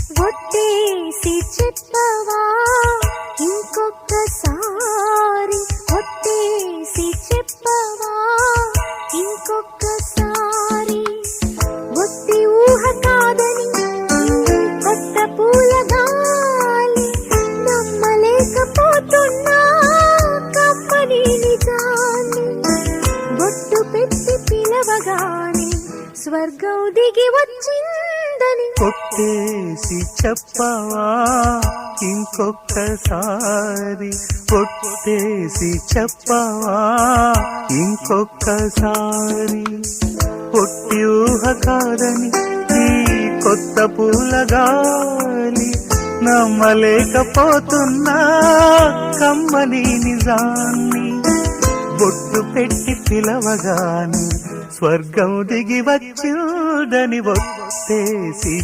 ఒట్టేసి చెప్పవా ఇంకొక్కసారి, ఒట్టేసి చెప్పవా ఇంకొక్కసారి. ఒట్టి ఊహ కాదని కొత్త పూల గాలి, నమ్మలేకపోతున్నా కమ్మని నిజాన్ని. బొట్టు పెట్టి పిలవగాని స్వర్గం దిగి వచ్చిందని, కొట్టేసి చెప్పవా ఇంకొక్కసారి, కొట్టేసి చెప్పవా ఇంకొక్కసారి. పొట్టి ఊహ కాదని ఈ కొత్త పూల గాలి, నమ్మలేకపోతున్నా కమ్మని నిజాన్ని. బొట్టు పెట్టి పిలవగాని స్వర్గం దిగి వచ్చిందని ఒట్టేసి